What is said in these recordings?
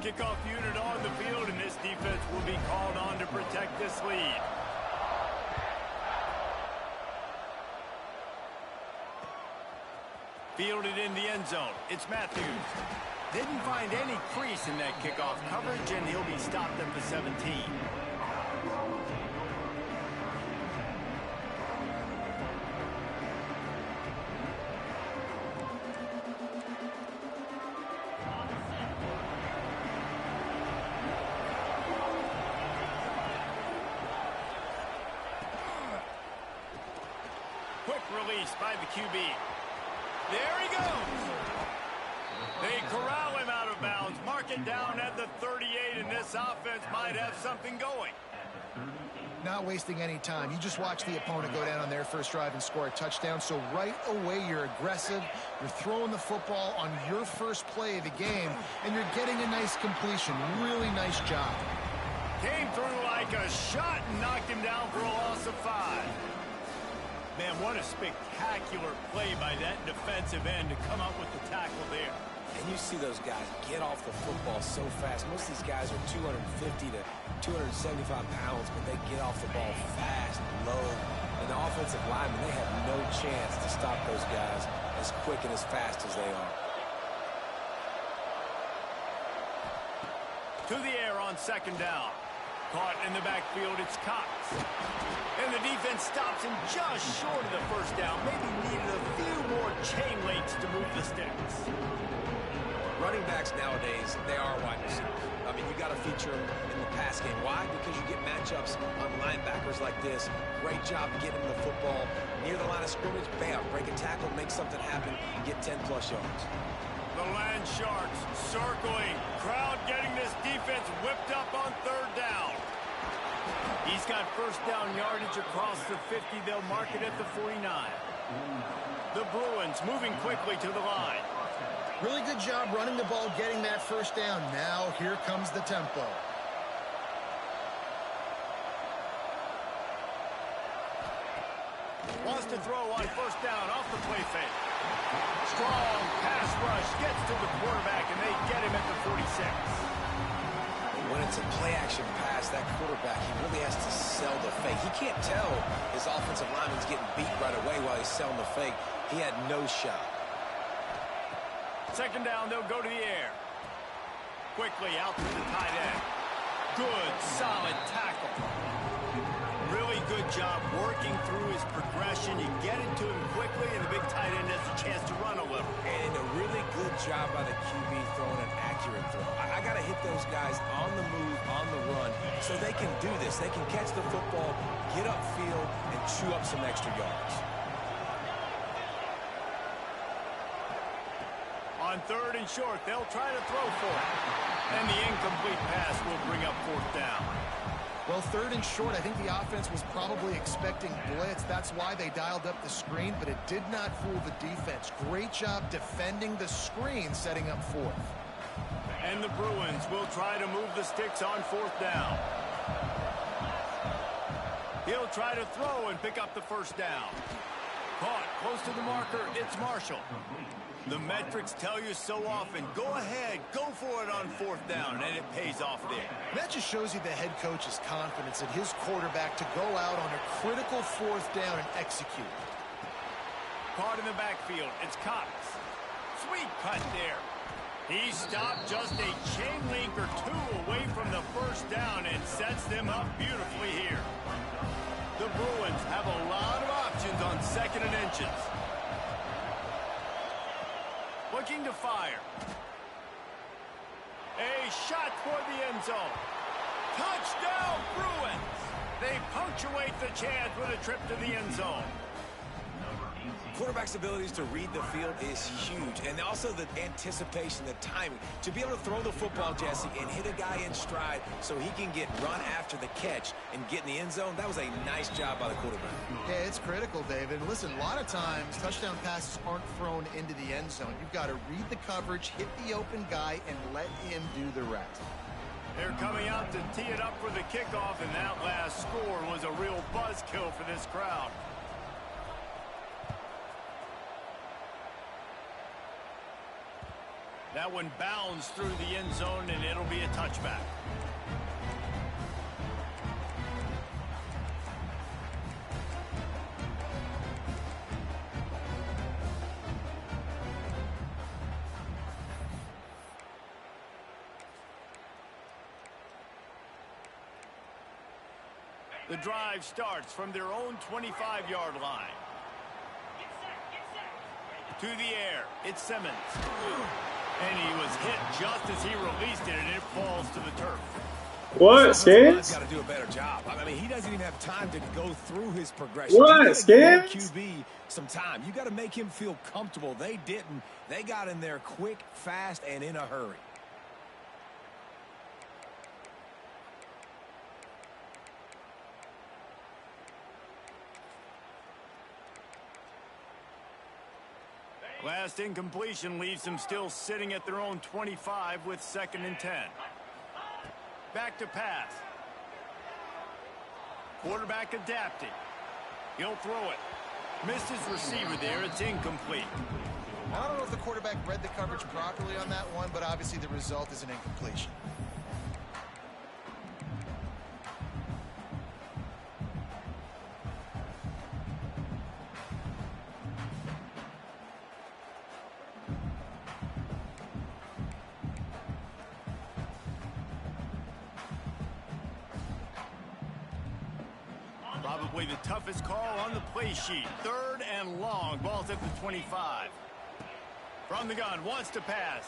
kickoff unit on the field, and this defense will be called on to protect this lead. Fielded in the end zone. It's Matthews. Didn't find any crease in that kickoff coverage, and he'll be stopped at the 17. Quick release by the QB. There he goes. They corral him out of bounds. Mark it down at the 38, and this offense might have something going. Not wasting any time. You just watch the opponent go down on their first drive and score a touchdown. So right away, you're aggressive. You're throwing the football on your first play of the game, and you're getting a nice completion. Really nice job. Came through like a shot and knocked him down for a loss of 5. Man, what a spectacular play by that defensive end to come up with the tackle there. And you see those guys get off the football so fast. Most of these guys are 250 to 275 pounds, but they get off the ball fast, low. And the offensive linemen, they have no chance to stop those guys as quick and as fast as they are. To the air on second down. Caught in the backfield, it's Cox. And the defense stops him just short of the first down. Maybe needed a few more chain links to move the sticks. Running backs nowadays, they are wide receivers. I mean, you got to feature them in the pass game. Why? Because you get matchups on linebackers like this. Great job getting the football near the line of scrimmage. Bam, break a tackle, make something happen, and get 10-plus yards. The Land Sharks circling. Crowd getting this defense whipped up on third down. He's got first down yardage across the 50. They'll mark it at the 49. The Bruins moving quickly to the line. Really good job running the ball, getting that first down. Now here comes the tempo. Wants to throw on first down off the play fake. Strong pass rush gets to the quarterback, and they get him at the 46. When it's a play-action pass, that quarterback, he really has to sell the fake. He can't tell his offensive lineman's getting beat right away while he's selling the fake. He had no shot. Second down, they'll go to the air. Quickly out to the tight end. Good, solid tackle. Really good job working through his progression. You get it to him quickly, and the big tight end has a chance to run a little. And a really good job by the QB throwing an accurate throw. I got to hit those guys on the move, on the run, so they can do this. They can catch the football, get upfield, and chew up some extra yards. On third and short, they'll try to throw for it. And the incomplete pass will bring up fourth down. Well, third and short, I think the offense was probably expecting blitz. That's why they dialed up the screen, but it did not fool the defense. Great job defending the screen, setting up fourth. And the Bruins will try to move the sticks on fourth down. He'll try to throw and pick up the first down. Caught close to the marker, it's Marshall. The metrics tell you so often, go ahead, go for it on fourth down, and it pays off there. That just shows you the head coach's confidence in his quarterback to go out on a critical fourth down and execute. Caught in the backfield, it's Cox. Sweet cut there. He stopped just a chain link or two away from the first down and sets them up beautifully here. The Bruins have a lot of options on second and inches. Looking to fire. A shot toward the end zone. Touchdown, Bruins! They punctuate the chance with a trip to the end zone. Quarterback's abilities to read the field is huge, and also the anticipation, the timing. To be able to throw the football, Jesse, and hit a guy in stride so he can get run after the catch and get in the end zone, that was a nice job by the quarterback. Yeah, it's critical, David. Listen, a lot of times touchdown passes aren't thrown into the end zone. You've got to read the coverage, hit the open guy, and let him do the rest. They're coming out to tee it up for the kickoff, and that last score was a real buzzkill for this crowd. That one bounds through the end zone, and it'll be a touchback. The drive starts from their own 25-yard line. To the air, it's Simmons. And he was hit just as he released it, and it falls to the turf. What, Skins? Got to do a better job. I mean, he doesn't even have time to go through his progression. What, Skins? QB some time. You got to make him feel comfortable. They didn't. They got in there quick, fast, and in a hurry. Last incompletion leaves them still sitting at their own 25 with 2nd and 10. Back to pass. Quarterback adapting. He'll throw it. Missed his receiver there. It's incomplete. I don't know if the quarterback read the coverage properly on that one, but obviously the result is an incompletion. Probably the toughest call on the play sheet. 3rd and long. Ball's at the 25. From the gun, wants to pass.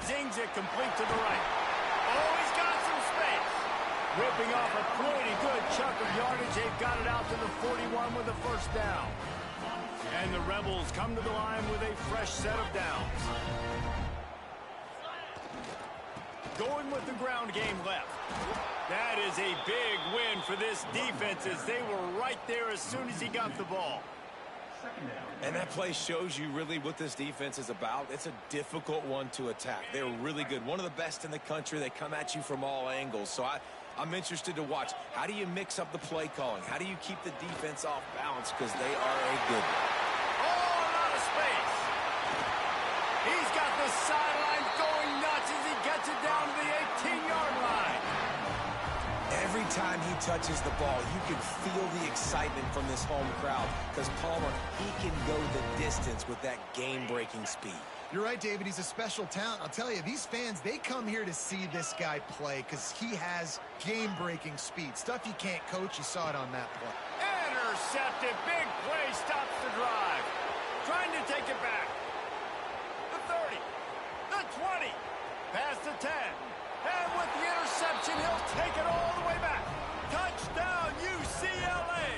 Zings it complete to the right. Oh, he's got some space. Ripping off a pretty good chunk of yardage. They've got it out to the 41 with a 1st down. And the Rebels come to the line with a fresh set of downs. Going with the ground game left. That is a big win for this defense as they were right there as soon as he got the ball. And that play shows you really what this defense is about. It's a difficult one to attack. They're really good. One of the best in the country. They come at you from all angles. So I'm interested to watch. How do you mix up the play calling? How do you keep the defense off balance? Because they are a good one. Oh, a lot of space. He's got the sideline going nuts as he gets it down to the 18-yard line. Every time he touches the ball, you can feel the excitement from this home crowd because Palmer, he can go the distance with that game-breaking speed. You're right, David. He's a special talent. I'll tell you, these fans, they come here to see this guy play because he has game-breaking speed. Stuff you can't coach. You saw it on that play. Intercepted. Big play stops the drive. Trying to take it back. The 30. The 20. Past the 10. And with the interception, he'll take it all the way back. Touchdown, UCLA.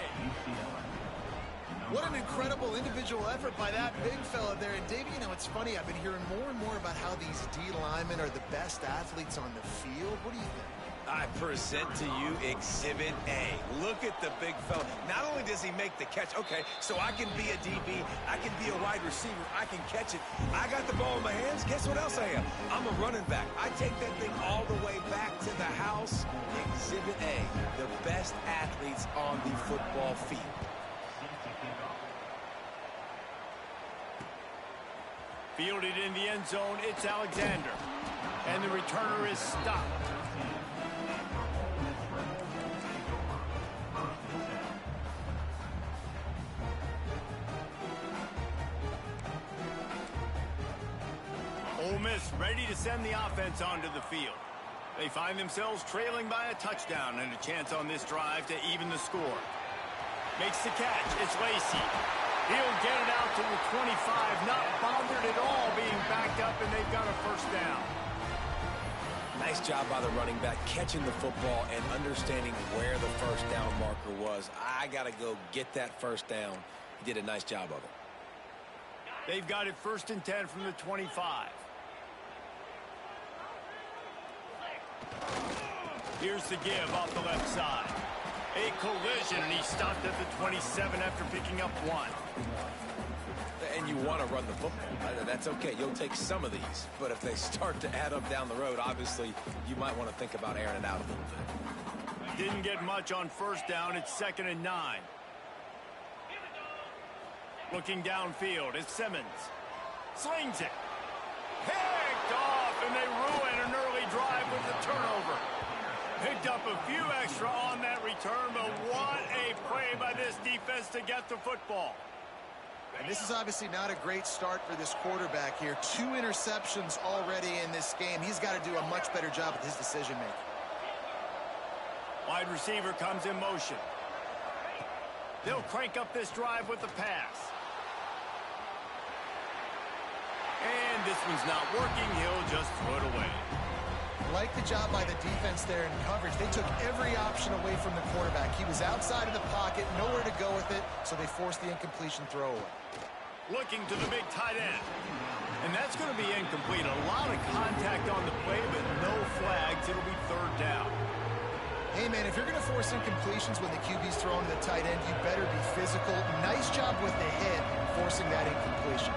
What an incredible individual effort by that big fella there. And, Davey, you know, it's funny. I've been hearing more and more about how these D linemen are the best athletes on the field. What do you think? I present to you Exhibit A. Look at the big fella. Not only does he make the catch, okay, so I can be a DB, I can be a wide receiver, I can catch it. I got the ball in my hands. Guess what else I am? I'm a running back. I take that thing all the way back to the house. Exhibit A, the best athletes on the football field. Fielded in the end zone, it's Alexander. And the returner is stopped. Ole Miss ready to send the offense onto the field. They find themselves trailing by a touchdown and a chance on this drive to even the score. Makes the catch. It's Lacey. He'll get it out to the 25. Not bothered at all being backed up, and they've got a 1st down. Nice job by the running back catching the football and understanding where the 1st down marker was. I got to go get that 1st down. He did a nice job of it. They've got it 1st and 10 from the 25. Here's the give off the left side. A collision, and he stopped at the 27 after picking up 1. And you want to run the football. That's okay. You'll take some of these. But if they start to add up down the road, obviously, you might want to think about airing it out a little bit. Didn't get much on 1st down. It's 2nd and 9. Looking downfield, it's Simmons. Slings it. Picked off, and they ruin an early drive with the turnover. Picked up a few extra on that return, but what a play by this defense to get the football. And this is obviously not a great start for this quarterback here. 2 interceptions already in this game. He's got to do a much better job with his decision-making. Wide receiver comes in motion. They'll crank up this drive with the pass. And this one's not working. He'll just throw it away. Like the job by the defense there in coverage. They took every option away from the quarterback. He was outside of the pocket, nowhere to go with it, so they forced the incompletion throwaway. Looking to the big tight end. And that's going to be incomplete. A lot of contact on the play, but no flags. It'll be 3rd down. Hey, man, if you're going to force incompletions when the QB's throwing to the tight end, you better be physical. Nice job with the hit, forcing that incompletion.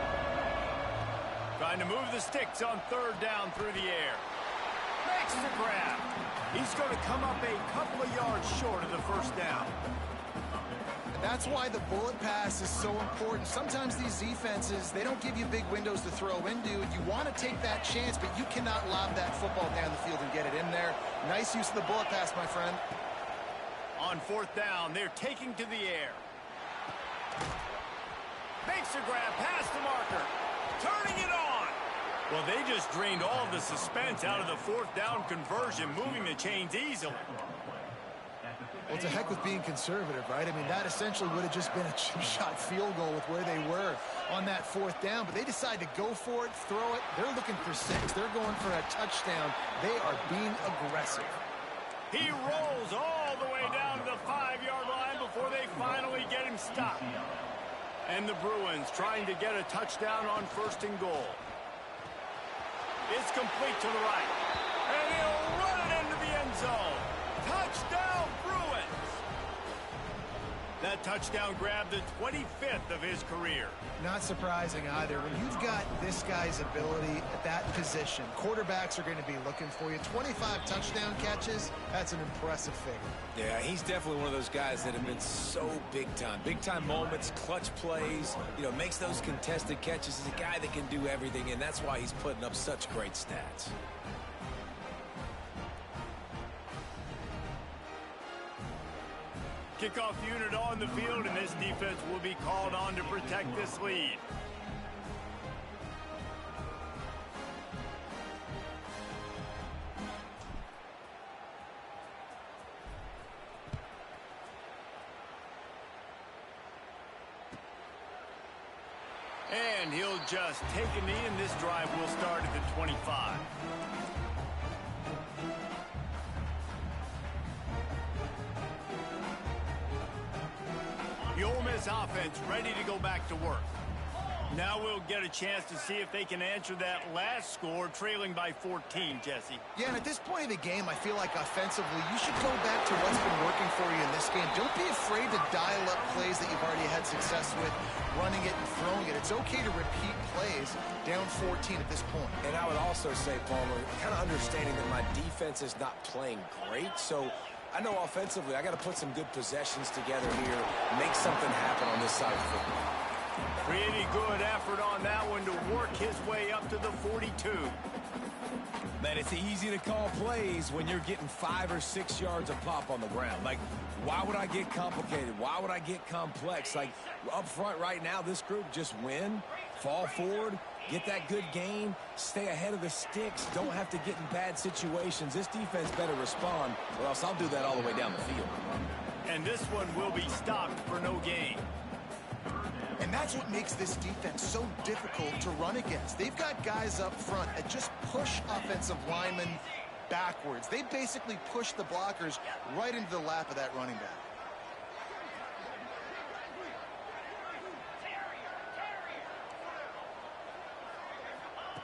Trying to move the sticks on 3rd down through the air. Makes the grab. He's going to come up a couple of yards short of the 1st down. And that's why the bullet pass is so important. Sometimes these defenses, they don't give you big windows to throw into, and you want to take that chance, but you cannot lob that football down the field and get it in there. Nice use of the bullet pass, my friend. On 4th down, they're taking to the air. Makes the grab past the marker. Turning it on. Well, they just drained all of the suspense out of the 4th down conversion, moving the chains easily. Well, to heck with being conservative, right? I mean, that essentially would have just been a chip shot field goal with where they were on that 4th down, but they decide to go for it, throw it. They're looking for 6. They're going for a touchdown. They are being aggressive. He rolls all the way down to the 5-yard line before they finally get him stopped. And the Bruins trying to get a touchdown on 1st and goal. It's complete to the right. And he'll run it into the end zone. Touchdown, Bruins! That touchdown grabbed the 25th of his career. Not surprising either. When you've got this guy's ability at that position, quarterbacks are going to be looking for you. 25 touchdown catches, that's an impressive figure. Yeah, he's definitely one of those guys that have been so big time. Big time moments, clutch plays, makes those contested catches. He's a guy that can do everything, and that's why he's putting up such great stats. Kickoff unit on the field, and this defense will be called on to protect this lead. And he'll just take a knee, and this drive will start at the 25. The Ole Miss offense ready to go back to work. Now we'll get a chance to see if they can answer that last score, trailing by 14, Jesse. Yeah, and at this point of the game, I feel like offensively, you should go back to what's been working for you in this game. Don't be afraid to dial up plays that you've already had success with, running it and throwing it. It's okay to repeat plays down 14 at this point. And I would also say, Palmer, kind of understanding that my defense is not playing great, so I know offensively I got to put some good possessions together here, make something happen on this side of the football. Pretty good effort on that one to work his way up to the 42. Man, it's easy to call plays when you're getting 5 or 6 yards of pop on the ground. Like, why would I get complicated? Why would I get complex? Like, up front right now, this group just win, fall forward, get that good gain, stay ahead of the sticks, don't have to get in bad situations. This defense better respond, or else I'll do that all the way down the field. And this one will be stopped for no gain. And that's what makes this defense so difficult to run against. They've got guys up front that just push offensive linemen backwards. They basically push the blockers right into the lap of that running back.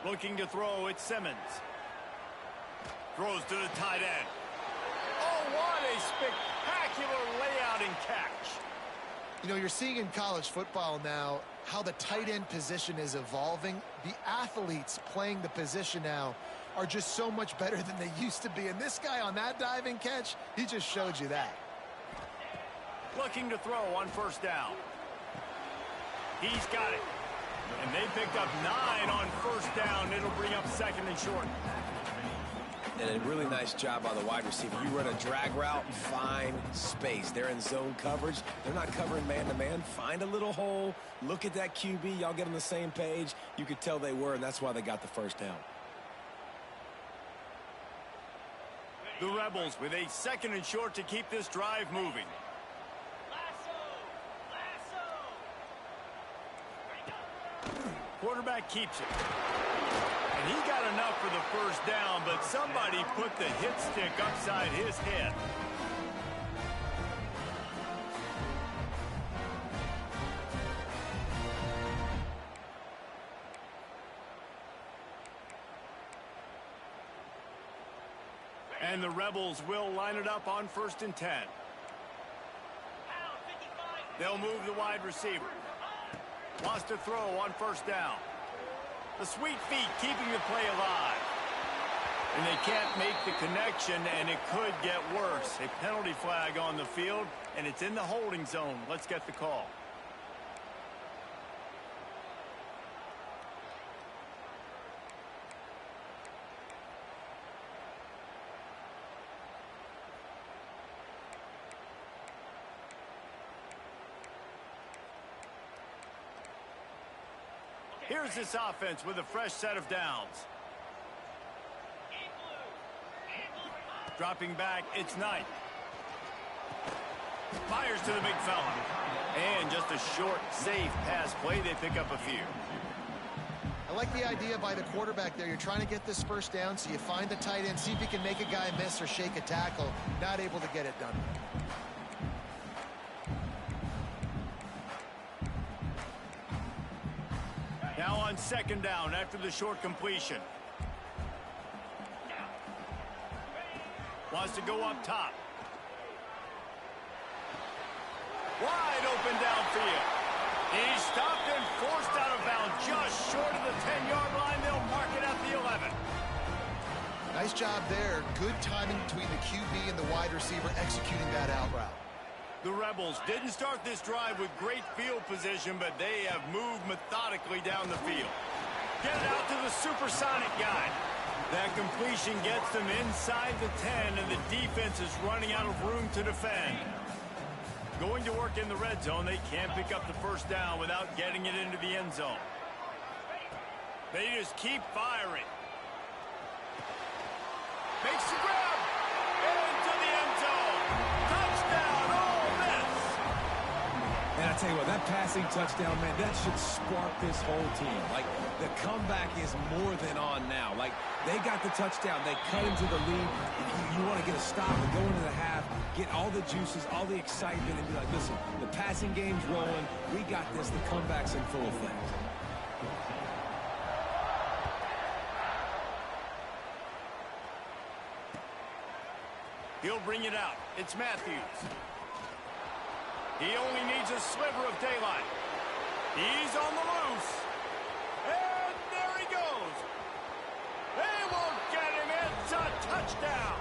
Looking to throw, it's Simmons. Throws to the tight end. Oh, what a spectacular layout and catch. You know, you're seeing in college football now how the tight end position is evolving. The athletes playing the position now are just so much better than they used to be. And this guy on that diving catch, he just showed you that. Looking to throw on 1st down. He's got it. And they picked up 9 on first down. It'll bring up second and short. And a really nice job by the wide receiver. You run a drag route, find space. They're in zone coverage. They're not covering man-to-man. Find a little hole. Look at that QB. Y'all get on the same page. You could tell they were, and that's why they got the first down. The Rebels with a second and short to keep this drive moving. Quarterback keeps it. And he got enough for the first down, but somebody put the hit stick upside his head. And the Rebels will line it up on 1st and 10. They'll move the wide receiver. Wants to throw on first down. The sweet feet keeping the play alive. And they can't make the connection, and it could get worse. A penalty flag on the field, and it's in the holding zone. Let's get the call. Here's this offense with a fresh set of downs. Dropping back, it's Knight. Fires to the big fella. And just a short, safe pass play. They pick up a few. I like the idea by the quarterback there. You're trying to get this first down, so you find the tight end, see if you can make a guy miss or shake a tackle. Not able to get it done. Now on second down after the short completion. Wants to go up top. Wide open downfield. He's stopped and forced out of bounds just short of the 10-yard line. They'll mark it at the 11. Nice job there. Good timing between the QB and the wide receiver executing that out route. The Rebels didn't start this drive with great field position, but they have moved methodically down the field. Get it out to the supersonic guy. That completion gets them inside the 10, and the defense is running out of room to defend. Going to work in the red zone, they can't pick up the first down without getting it into the end zone. They just keep firing. Makes the grab. Into the end zone. Touchdown, Ole Miss. And I tell you what, that passing touchdown, man, that should spark this whole team. Like, the comeback is more than on now. Like, they got the touchdown. They cut into the lead. You want to get a stop and go into the half, get all the juices, all the excitement, and be like, listen, the passing game's rolling. We got this. The comeback's in full effect. He'll bring it out. It's Matthews. He only needs a sliver of daylight. He's on the loose. And there he goes. They won't get him. It's a touchdown.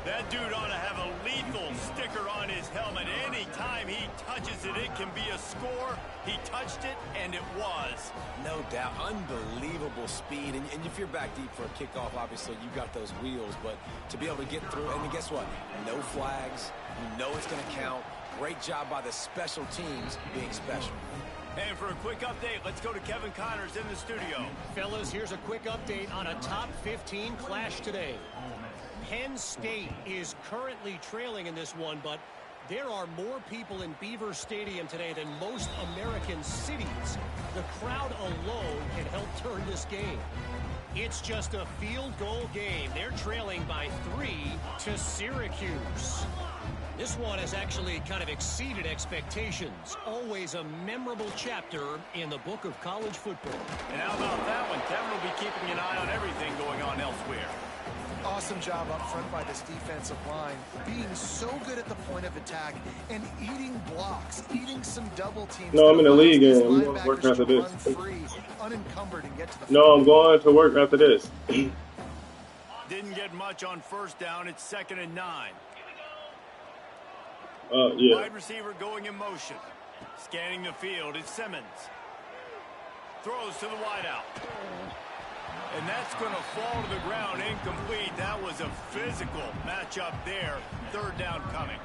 That dude ought to have a lethal sticker on his helmet. Anytime he touches it, it can be a score. He touched it, and it was. No doubt. Unbelievable speed. And if you're back deep for a kickoff, obviously, you got those wheels. But to be able to get through, and guess what? No flags. You know it's going to count. Great job by the special teams being special. And for a quick update, let's go to Kevin Connors in the studio. Fellas, here's a quick update on a top 15 clash today. Penn State is currently trailing in this one, but there are more people in Beaver Stadium today than most American cities. The crowd alone can help turn this game. It's just a field goal game. They're trailing by 3 to Syracuse. This one has actually kind of exceeded expectations. Always a memorable chapter in the book of college football. And how about that one? Kevin will be keeping an eye on everything going on elsewhere. Awesome job up front by this defensive line, being so good at the point of attack and eating blocks, eating some double teams. No, I'm in the league and I'm going to work after this. Free, unencumbered and get to the No, I'm going to work after this. Didn't get much on first down. It's 2nd and 9. Yeah. Wide receiver going in motion. Scanning the field. It's Simmons. throws to the wideout. And that's going to fall to the ground incomplete. That was a physical matchup there. Third down coming.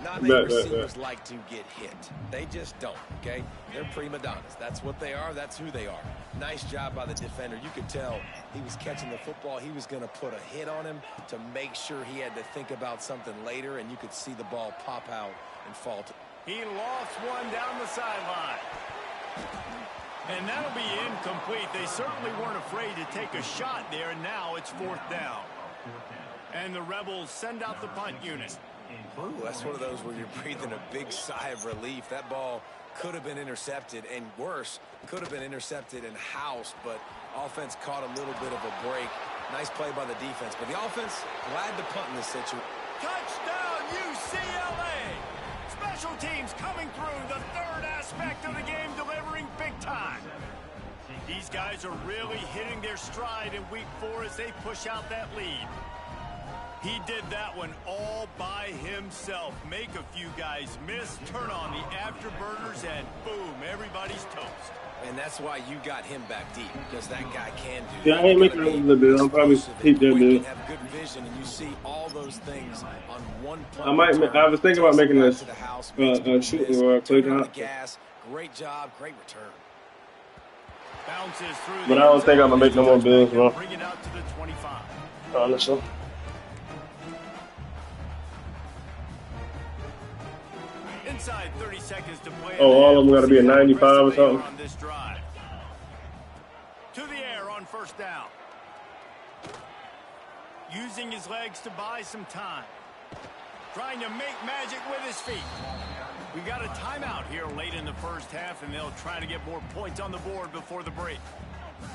Not many receivers like to get hit. They just don't, okay? They're prima donnas. That's what they are. That's who they are. Nice job by the defender. You could tell he was catching the football. He was going to put a hit on him to make sure he had to think about something later, and you could see the ball pop out and fall. He lost one down the sideline. And that'll be incomplete. They certainly weren't afraid to take a shot there, and now it's fourth down. And the Rebels send out the punt unit. Ooh, that's one of those where you're breathing a big sigh of relief. That ball could have been intercepted, and worse, could have been intercepted and housed, but offense caught a little bit of a break. Nice play by the defense, but the offense glad to punt in this situation. Touchdown, UCLA! Special teams coming through, the third aspect of the game, delivering big time. These guys are really hitting their stride in week 4 as they push out that lead. He did that one all by himself. Make a few guys miss, turn on the afterburners, and boom, everybody's toast. And that's why you got him back deep, because that guy can do Yeah, that. I ain't making another bid. I'll probably keep that bid. Have good vision, and you see all those things on one play. I was thinking about making this shooting or play down. Great job, great return. Bounces through, But I don't think I'm gonna make no more bids, bro. Bring it out to the 25. Honestly. Inside 30 seconds to play. Oh, all of them got to be a 95 or something. On this drive. To the air on first down. Using his legs to buy some time. Trying to make magic with his feet. We got a timeout here late in the first half, and they'll try to get more points on the board before the break.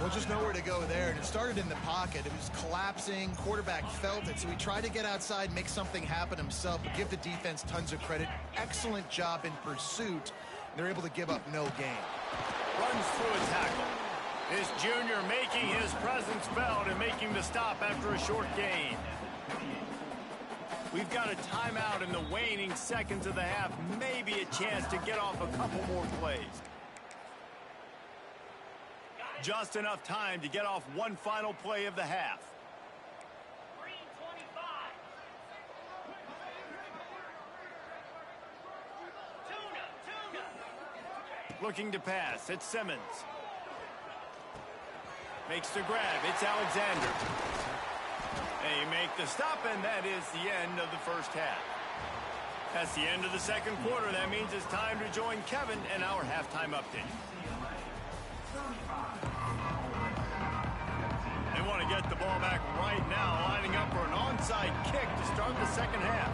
Well, just nowhere to go there, and it started in the pocket. It was collapsing. Quarterback felt it, so he tried to get outside, make something happen himself, but give the defense tons of credit. Excellent job in pursuit. They're able to give up no gain. Runs through a tackle. This junior making his presence felt and making the stop after a short gain. We've got a timeout in the waning seconds of the half. Maybe a chance to get off a couple more plays. Just enough time to get off one final play of the half. Looking to pass. It's Simmons. Makes the grab. It's Alexander. They make the stop, and that is the end of the first half. That's the end of the second quarter. That means it's time to join Kevin and our halftime update. They want to get the ball back right now, lining up for an onside kick to start the second half.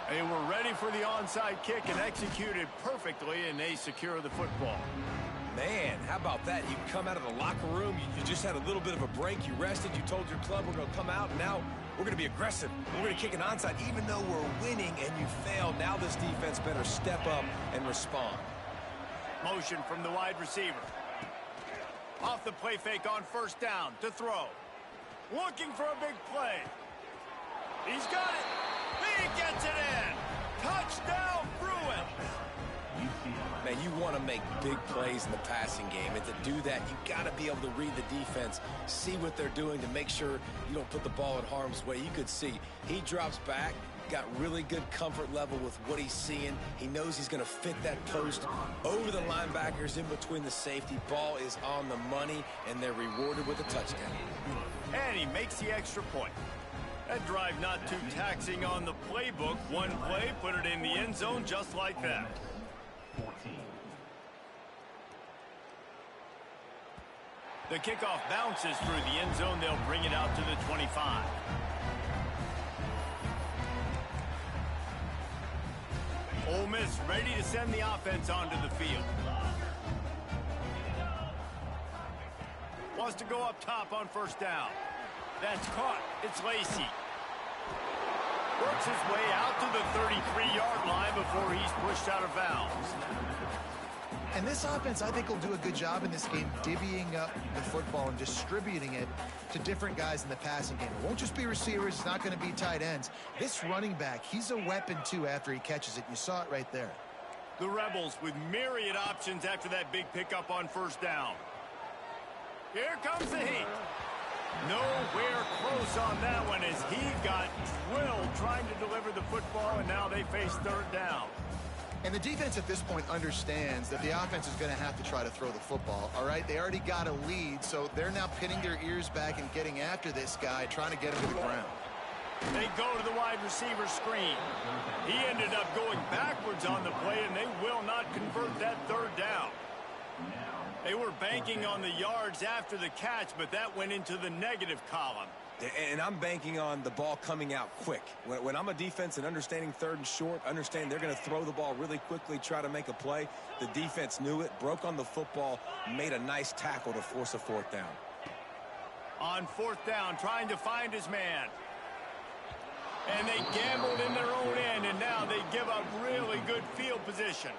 They were ready for the onside kick and executed perfectly, and they secure the football. Man, how about that? You come out of the locker room, you just had a little bit of a break, you rested, you told your club we're going to come out, and now we're going to be aggressive. We're going to kick an onside, even though we're winning and you failed. Now this defense better step up and respond. Motion from the wide receiver. Off the play fake on first down to throw. Looking for a big play. He's got it. He gets it in. Touchdown, Bruin. Man, you want to make big plays in the passing game, and to do that, you got to be able to read the defense, see what they're doing to make sure you don't put the ball in harm's way. You could see he drops back, got really good comfort level with what he's seeing. He knows he's going to fit that post over the linebackers in between the safety. Ball is on the money, and they're rewarded with a touchdown. And he makes the extra point. That drive not too taxing on the playbook. One play, put it in the end zone just like that. 14. The kickoff bounces through the end zone. They'll bring it out to the 25. Ole Miss ready to send the offense onto the field. Wants to go up top on first down. That's caught. It's Lacey. Works his way out to the 33-yard line before he's pushed out of bounds. And this offense, I think, will do a good job in this game divvying up the football and distributing it to different guys in the passing game. It won't just be receivers. It's not going to be tight ends. This running back, he's a weapon, too, after he catches it. You saw it right there. The Rebels with myriad options after that big pickup on first down. Here comes the heat. Nowhere close on that one as he got drilled trying to deliver the football, and now they face third down. And the defense at this point understands that the offense is going to have to try to throw the football, all right? They already got a lead, so they're now pinning their ears back and getting after this guy, trying to get him to the ground. They go to the wide receiver screen. He ended up going backwards on the play, and they will not convert that third down. They were banking on the yards after the catch, but that went into the negative column. And I'm banking on the ball coming out quick. When I'm a defense and understanding third and short, understand they're going to throw the ball really quickly, try to make a play. The defense knew it, broke on the football, made a nice tackle to force a fourth down. On fourth down, trying to find his man. And they gambled in their own end, and now they give up really good field position.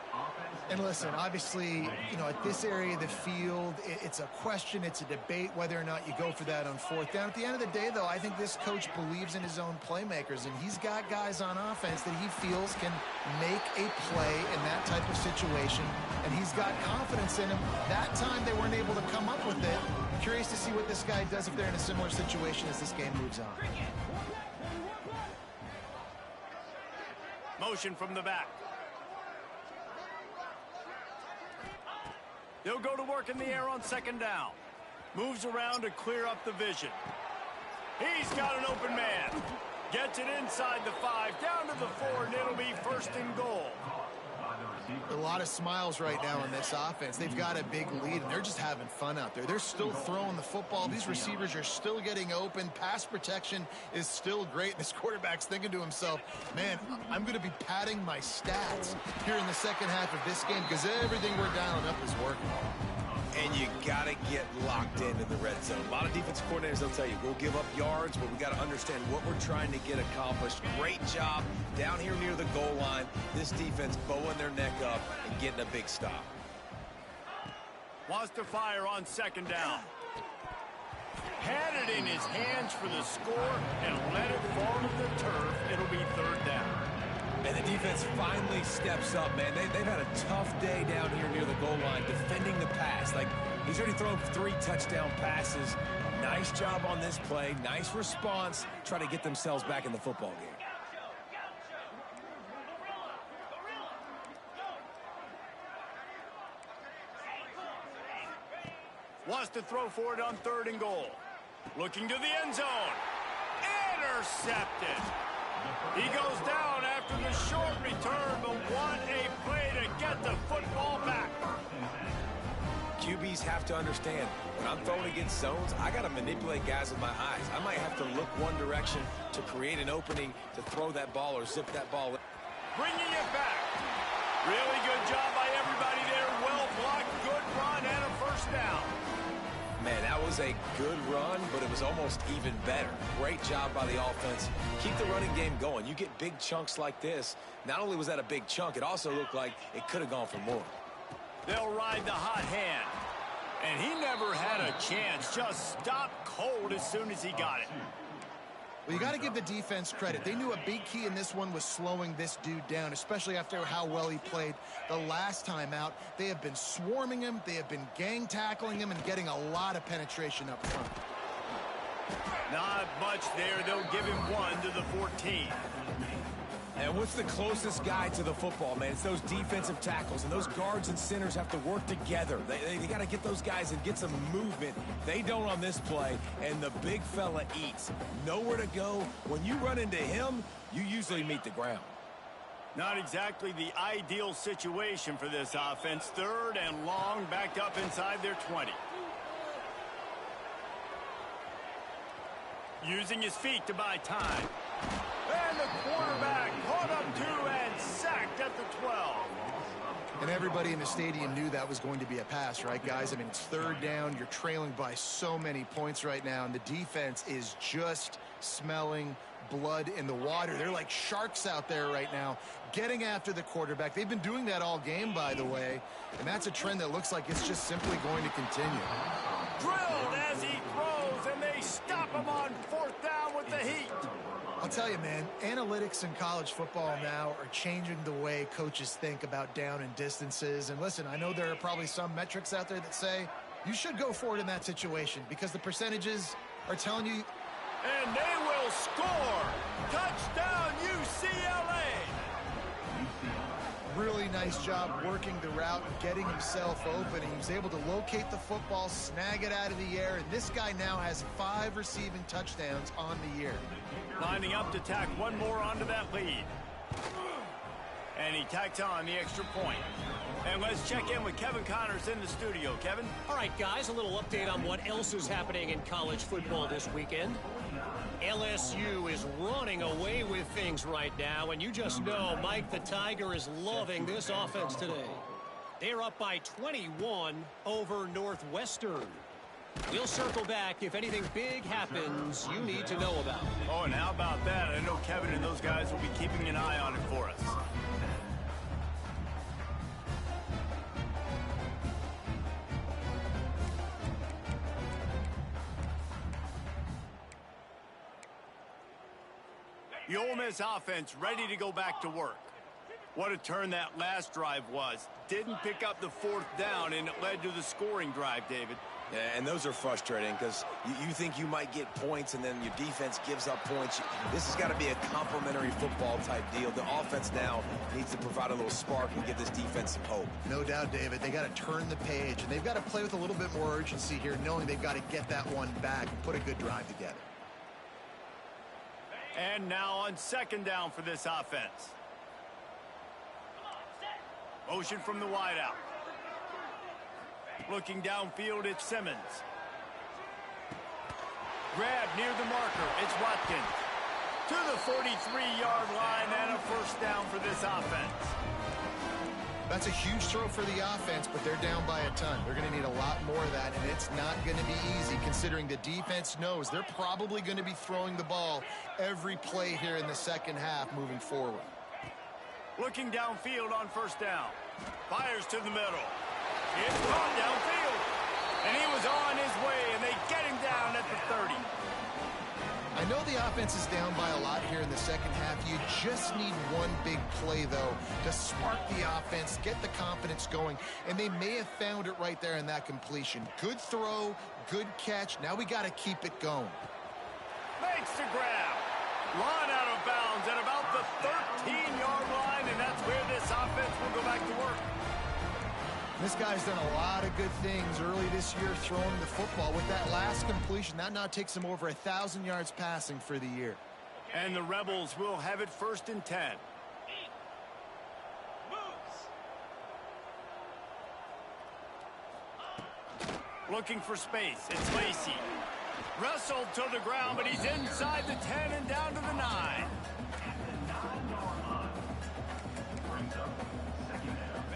And listen, obviously, you know, at this area of the field, it's a question, it's a debate whether or not you go for that on fourth down. At the end of the day, though, I think this coach believes in his own playmakers, and he's got guys on offense that he feels can make a play in that type of situation, and he's got confidence in him. That time they weren't able to come up with it. Curious to see what this guy does if they're in a similar situation as this game moves on. Motion from the back. They'll go to work in the air on second down. Moves around to clear up the vision. He's got an open man. Gets it inside the 5, down to the 4, and it'll be first and goal. A lot of smiles right now in this offense. They've got a big lead, and they're just having fun out there. They're still throwing the football. These receivers are still getting open. Pass protection is still great. This quarterback's thinking to himself, man, I'm going to be padding my stats here in the second half of this game because everything we're dialing up is working. And you got to get locked into the red zone. A lot of defensive coordinators, they'll tell you, we'll give up yards, but we got to understand what we're trying to get accomplished. Great job down here near the goal line. This defense bowing their neck up and getting a big stop. Wants to fire on second down. Had it in his hands for the score and let it fall to the turf. It'll be third down. And the defense finally steps up, man. They've had a tough day down here near the goal line defending the pass. Like, he's already thrown 3 touchdown passes. Nice job on this play. Nice response. Try to get themselves back in the football game. Wants to throw for it on third and goal. Looking to the end zone. Intercepted. He goes down after the short return, but what a play to get the football back. QBs have to understand, when I'm throwing against zones, I got to manipulate guys with my eyes. I might have to look one direction to create an opening to throw that ball or zip that ball. Bringing it back. Really good job by everybody there. Well blocked, good run, and a first down. Man, that was a good run, but it was almost even better. Great job by the offense. Keep the running game going. You get big chunks like this. Not only was that a big chunk, it also looked like it could have gone for more. They'll ride the hot hand. And he never had a chance. Just stopped cold as soon as he got it. Well, you got to give the defense credit. They knew a big key in this one was slowing this dude down, especially after how well he played the last time out. They have been swarming him. They have been gang tackling him and getting a lot of penetration up front. Not much there. They'll give him 1 to the 14. And what's the closest guy to the football, man? It's those defensive tackles, and those guards and centers have to work together. They got to get those guys and get some movement. They don't on this play, and the big fella eats. Nowhere to go. When you run into him, you usually meet the ground. Not exactly the ideal situation for this offense. Third and long, backed up inside their 20. Using his feet to buy time. And the quarterback caught up to and sacked at the 12. And everybody in the stadium knew that was going to be a pass, right, guys? I mean, it's third down. You're trailing by so many points right now, and the defense is just smelling blood in the water. They're like sharks out there right now, getting after the quarterback. They've been doing that all game, by the way, and that's a trend that looks like it's just simply going to continue. Drilled as he throws, and they stop him on fourth down with the heat. I'll tell you, man, analytics in college football now are changing the way coaches think about down and distances. And listen, I know there are probably some metrics out there that say you should go for it in that situation because the percentages are telling you. And they will score. Touchdown, UCLA. Really nice job working the route and getting himself open. He was able to locate the football, snag it out of the air, and this guy now has 5 receiving touchdowns on the year. Lining up to tack one more onto that lead. And he tacks on the extra point. And let's check in with Kevin Connors in the studio. Kevin? All right, guys, a little update on what else is happening in college football this weekend. LSU is running away with things right now, and you just know Mike the Tiger is loving this offense today. They're up by 21 over Northwestern. We'll circle back if anything big happens you need to know about. Oh, and how about that? I know Kevin and those guys will be keeping an eye on it for us. The Ole Miss offense ready to go back to work. What a turn that last drive was. Didn't pick up the fourth down, and it led to the scoring drive, David. Yeah, and those are frustrating because you think you might get points and then your defense gives up points. This has got to be a complementary football type deal. The offense now needs to provide a little spark and give this defense some hope. No doubt, David. They got to turn the page, and they've got to play with a little bit more urgency here, knowing they've got to get that one back and put a good drive together. And now on second down for this offense. Motion from the wideout. Looking downfield, it's Simmons. Grab near the marker, it's Watkins. To the 43-yard line and a first down for this offense. That's a huge throw for the offense, but they're down by a ton. They're going to need a lot more of that, and it's not going to be easy considering the defense knows they're probably going to be throwing the ball every play here in the second half moving forward. Looking downfield on first down. Fires to the middle. It's caught downfield. And he was on his way, and they get him down at the 30. I know the offense is down by a lot here in the second half. You just need one big play, though, to spark the offense, get the confidence going, and they may have found it right there in that completion. Good throw, good catch. Now we got to keep it going. Makes the grab. Run out of bounds at about the 13-yard line, and that's where this offense will go back to work. This guy's done a lot of good things early this year throwing the football. With that last completion, that now takes him over 1,000 yards passing for the year. And the Rebels will have it 1st and 10. Looking for space. It's Lacey. Wrestled to the ground, but he's inside the 10 and down to the 9.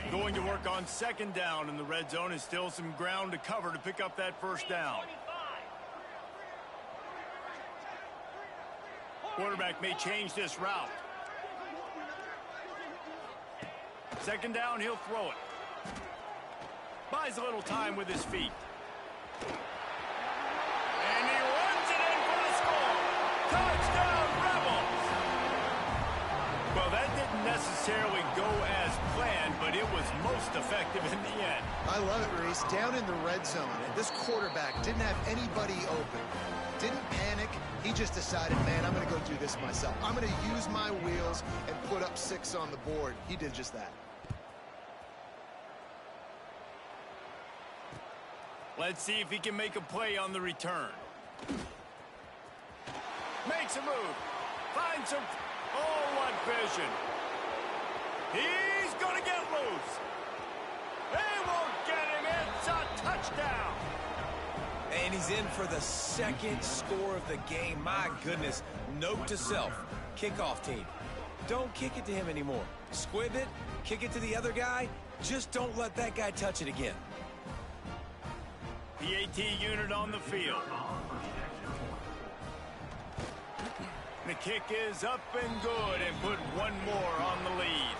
Going to work on second down in the red zone is still some ground to cover to pick up that first down. Quarterback may change this route. Second down, he'll throw it. Buys a little time with his feet. And he runs it in for the score. Touchdown, Rebels! Well, that didn't necessarily go as planned, but it was most effective in the end. I love it, Reese. Down in the red zone, and this quarterback didn't have anybody open. Didn't panic. He just decided, man, I'm going to go do this myself. I'm going to use my wheels and put up 6 on the board. He did just that. Let's see if he can make a play on the return. Makes a move. Finds some... Oh, what vision. He's going to get loose. They won't get him. It's a touchdown. And he's in for the second score of the game. My goodness. Note to self. Kickoff team. Don't kick it to him anymore. Squib it, kick it to the other guy, Just don't let that guy touch it again. PAT unit on the field. The kick is up and good and put one more on the lead.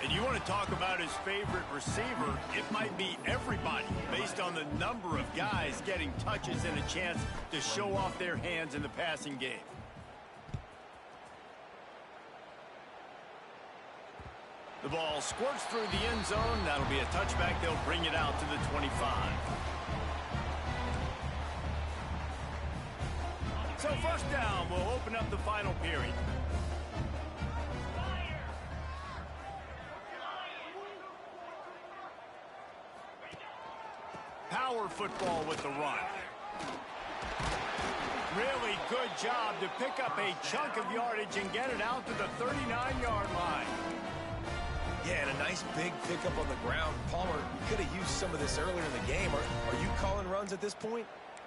And you want to talk about his favorite receiver, it might be everybody based on the number of guys getting touches and a chance to show off their hands in the passing game. The ball squirts through the end zone. That'll be a touchback. They'll bring it out to the 25. So first down, we'll open up the final period. Power football with the run. Really good job to pick up a chunk of yardage and get it out to the 39-yard line. Yeah, and a nice big pickup on the ground. Palmer, you could have used some of this earlier in the game. Are you calling runs at this point?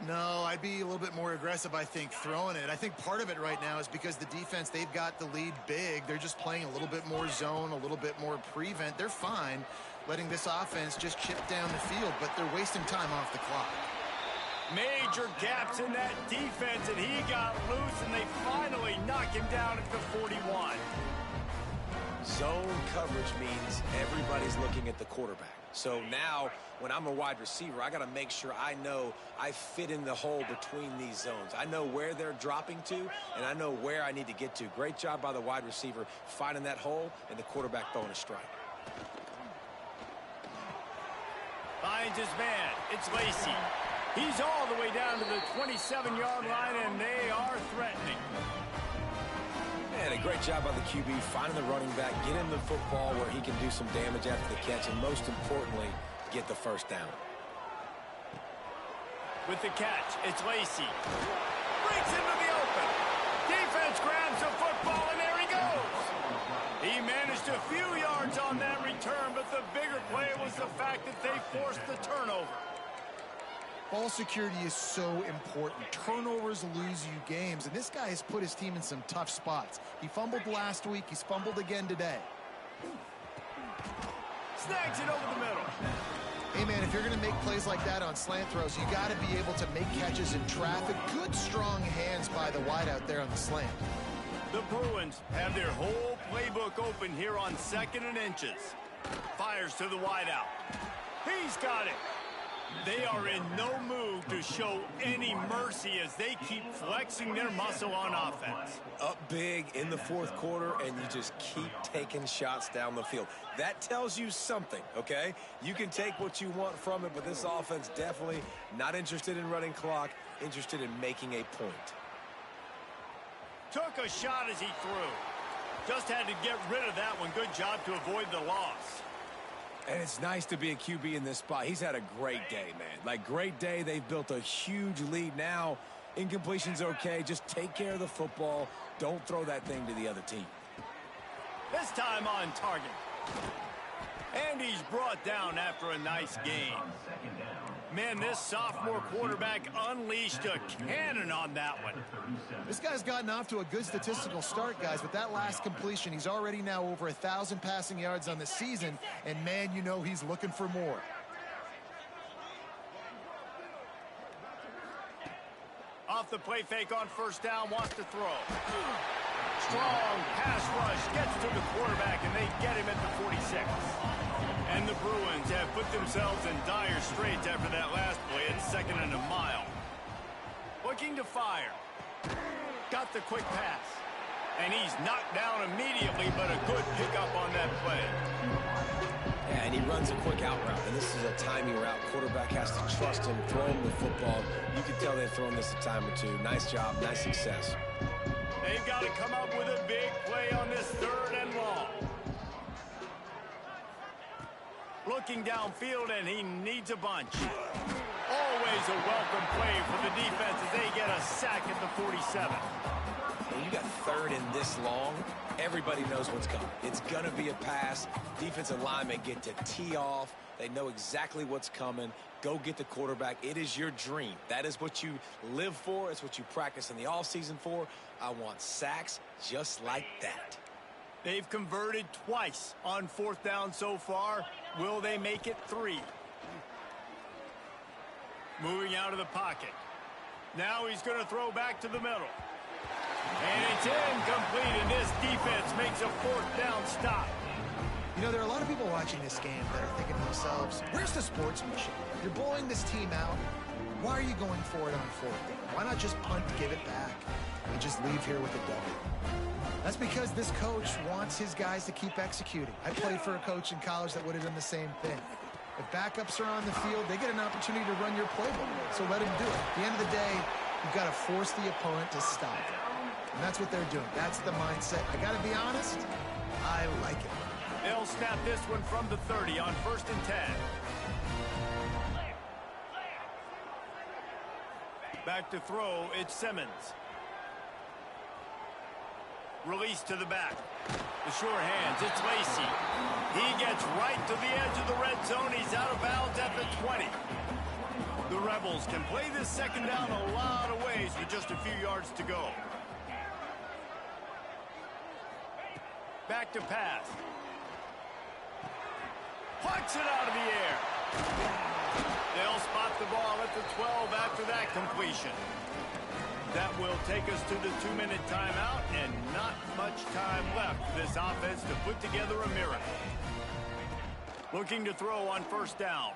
No, I'd be a little bit more aggressive, I think, throwing it. I think part of it right now is because the defense, they've got the lead big. They're just playing a little bit more zone, a little bit more prevent. They're fine letting this offense just chip down the field, but they're wasting time off the clock. Major gaps in that defense, and he got loose, and they finally knock him down at the 41. Zone coverage means everybody's looking at the quarterback. So now, when I'm a wide receiver, I got to make sure I know I fit in the hole between these zones. I know where they're dropping to, and I know where I need to get to. Great job by the wide receiver finding that hole, and the quarterback throwing a strike. Finds his man. It's Lacy. He's all the way down to the 27-yard line, and they are threatening. And a great job by the QB finding the running back, get him the football where he can do some damage after the catch, and most importantly, get the first down. With the catch, it's Lacy. Breaks into the open. Defense grabs the football, and there he goes. He managed a few yards on that return, but the bigger play was the fact that they forced the turnover. Ball security is so important. Turnovers lose you games, and this guy has put his team in some tough spots. He fumbled last week. He's fumbled again today. Snags it over the middle. Hey, man, if you're going to make plays like that on slant throws, you got to be able to make catches in traffic. Good, strong hands by the wideout there on the slant. The Bruins have their whole playbook open here on 2nd and inches. Fires to the wideout. He's got it. They are in no mood to show any mercy as they keep flexing their muscle on offense. Up big in the fourth quarter, and you just keep taking shots down the field. That tells you something, okay? You can take what you want from it, but this offense definitely not interested in running clock, interested in making a point. Took a shot as he threw. Just had to get rid of that one. Good job to avoid the loss. And it's nice to be a QB in this spot. He's had a great day, man. Like, great day. They've built a huge lead now. Incompletion's okay. Just take care of the football. Don't throw that thing to the other team. This time on target. And he's brought down after a nice game. Man, this sophomore quarterback unleashed a cannon on that one. This guy's gotten off to a good statistical start, guys. With that last completion, he's already now over 1,000 passing yards on the season. And, man, you know he's looking for more. Off the play fake on first down, wants to throw. Strong pass rush gets to the quarterback, and they get him at the 46. And the Bruins have put themselves in dire straits after that last play. It's 2nd and a mile. Looking to fire. Got the quick pass. And he's knocked down immediately, but a good pickup on that play. Yeah, and he runs a quick out route, and this is a timing route. Quarterback has to trust him, throw him the football. You can tell they've thrown this a time or two. Nice job, nice success. They've got to come up with a big play on this 3rd and long. Looking downfield, and he needs a bunch. Always a welcome play for the defense as they get a sack at the 47. When you got 3rd and this long, everybody knows what's coming. It's going to be a pass. Defensive linemen get to tee off. They know exactly what's coming. Go get the quarterback. It is your dream. That is what you live for. It's what you practice in the offseason for. I want sacks just like that. They've converted twice on 4th down so far. Will they make it 3? Moving out of the pocket. Now he's going to throw back to the middle. And it's incomplete, and this defense makes a 4th down stop. You know, there are a lot of people watching this game that are thinking to themselves, where's the sportsmanship? You're blowing this team out. Why are you going for it on 4th down? Why not just punt, give it back, and just leave here with a W? That's because this coach wants his guys to keep executing. I played for a coach in college that would have done the same thing. If backups are on the field, they get an opportunity to run your playbook, so let them do it. At the end of the day, you've got to force the opponent to stop. And that's what they're doing. That's the mindset. I got to be honest, I like it. They'll snap this one from the 30 on 1st and 10. Back to throw, it's Simmons. Release to the back. The sure hands, it's Lacy. He gets right to the edge of the red zone. He's out of bounds at the 20. The Rebels can play this 2nd down a lot of ways with just a few yards to go. Back to pass. Plucks it out of the air. They'll spot the ball at the 12 after that completion. That will take us to the 2-minute timeout, and not much time left for this offense to put together a miracle. Looking to throw on 1st down.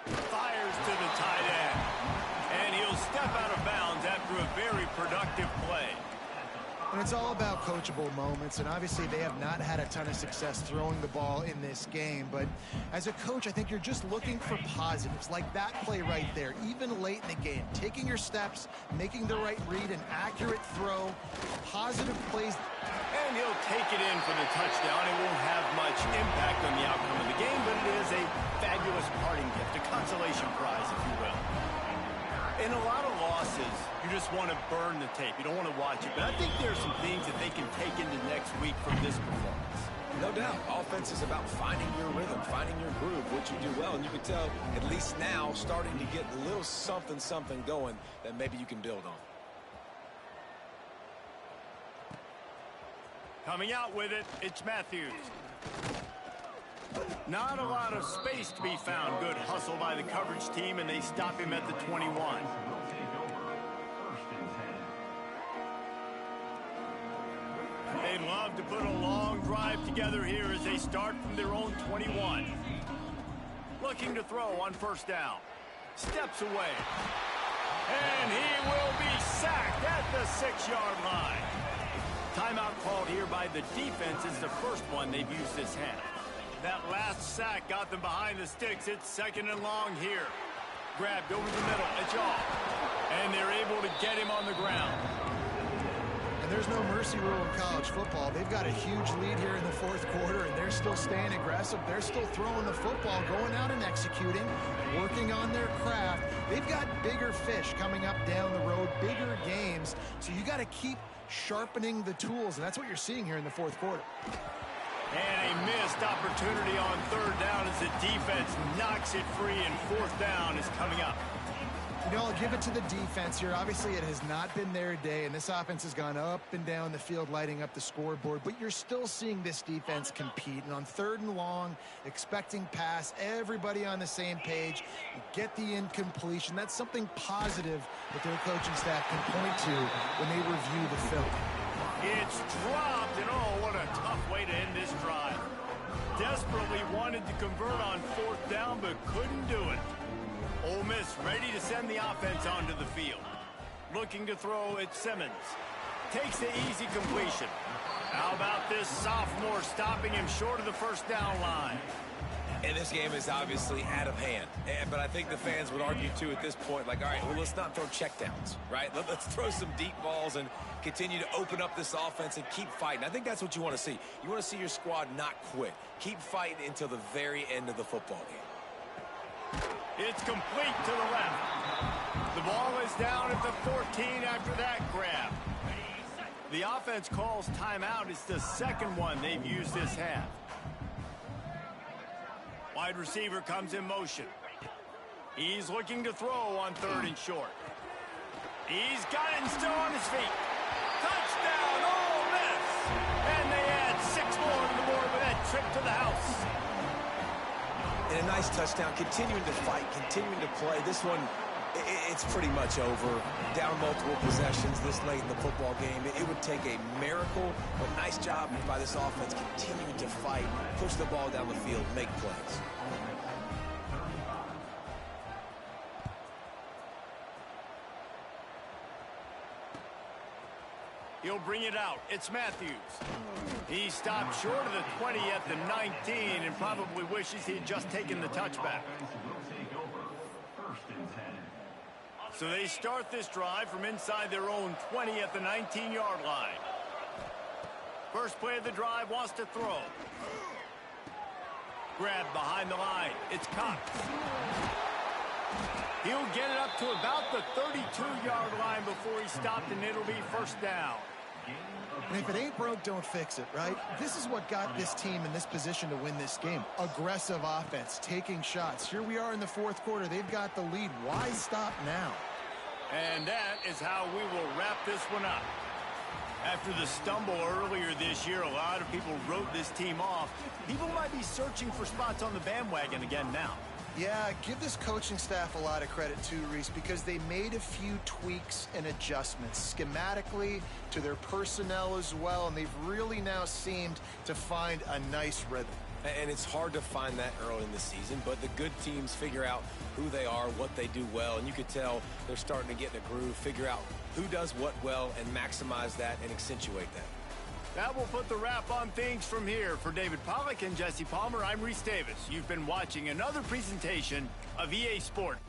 Fires to the tight end. And he'll step out of bounds after a very productive play. And it's all about coachable moments, and obviously they have not had a ton of success throwing the ball in this game. But as a coach, I think you're just looking for positives, like that play right there, even late in the game. Taking your steps, making the right read, an accurate throw, positive plays. And he'll take it in for the touchdown. It won't have much impact on the outcome of the game, but it is a fabulous parting gift, a consolation prize, if you will. In a lot of losses, you just want to burn the tape. You don't want to watch it. But I think there are some things that they can take into next week from this performance. No doubt. Offense is about finding your rhythm, finding your groove, what you do well. And you can tell, at least now, starting to get a little something going that maybe you can build on. Coming out with it, it's Matthews. Not a lot of space to be found. Good hustle by the coverage team, and they stop him at the 21. They'd love to put a long drive together here as they start from their own 21. Looking to throw on 1st down. Steps away. And he will be sacked at the 6-yard line. Timeout called here by the defense is the first one they've used this half. That last sack got them behind the sticks. It's 2nd and long here. Grabbed over the middle. It's off. And they're able to get him on the ground. And there's no mercy rule in college football. They've got a huge lead here in the 4th quarter, and they're still staying aggressive. They're still throwing the football, going out and executing, working on their craft. They've got bigger fish coming up down the road, bigger games. So you got to keep sharpening the tools, and that's what you're seeing here in the 4th quarter. And a missed opportunity on 3rd down as the defense knocks it free, and 4th down is coming up. You know, I'll give it to the defense here. Obviously, it has not been their day, and this offense has gone up and down the field, lighting up the scoreboard. But you're still seeing this defense compete. And on 3rd and long, expecting pass, everybody on the same page, get the incompletion. That's something positive that their coaching staff can point to when they review the film. It's dropped, and oh, what a tough way to end this drive. Desperately wanted to convert on 4th down, but couldn't do it. Ole Miss ready to send the offense onto the field. Looking to throw at Simmons. Takes the easy completion. How about this sophomore stopping him short of the 1st down line? And this game is obviously out of hand. But I think the fans would argue, too, at this point, like, all right, well, let's not throw checkdowns, right? Let's throw some deep balls and continue to open up this offense and keep fighting. I think that's what you want to see. You want to see your squad not quit. Keep fighting until the very end of the football game. It's complete to the left. The ball is down at the 14 after that grab. The offense calls timeout. It's the 2nd one they've used this half. Wide receiver comes in motion. He's looking to throw on 3rd and short. He's got it and still on his feet. Touchdown, Ole Miss! Nice touchdown, continuing to fight, continuing to play. This one, it's pretty much over. Down multiple possessions this late in the football game. It would take a miracle, but nice job by this offense continuing to fight, push the ball down the field, make plays. He'll bring it out. It's Matthews. He stopped short of the 20 at the 19 and probably wishes he'd just taken the touchback. So they start this drive from inside their own 20 at the 19-yard line. First play of the drive, wants to throw. Grab behind the line. It's Cox. He'll get it up to about the 32-yard line before he stopped, and it'll be first down. And if it ain't broke, don't fix it, right? This is what got this team in this position to win this game. Aggressive offense, taking shots. Here we are in the fourth quarter. They've got the lead. Why stop now? And that is how we will wrap this one up. After the stumble earlier this year, a lot of people wrote this team off. People might be searching for spots on the bandwagon again now. Yeah, give this coaching staff a lot of credit too, Reese, because they made a few tweaks and adjustments schematically to their personnel as well, and they've really now seemed to find a nice rhythm. And it's hard to find that early in the season, but the good teams figure out who they are, what they do well, and you could tell they're starting to get in a groove, figure out who does what well, and maximize that and accentuate that. That will put the wrap on things from here. For David Pollack and Jesse Palmer, I'm Reese Davis. You've been watching another presentation of EA Sports.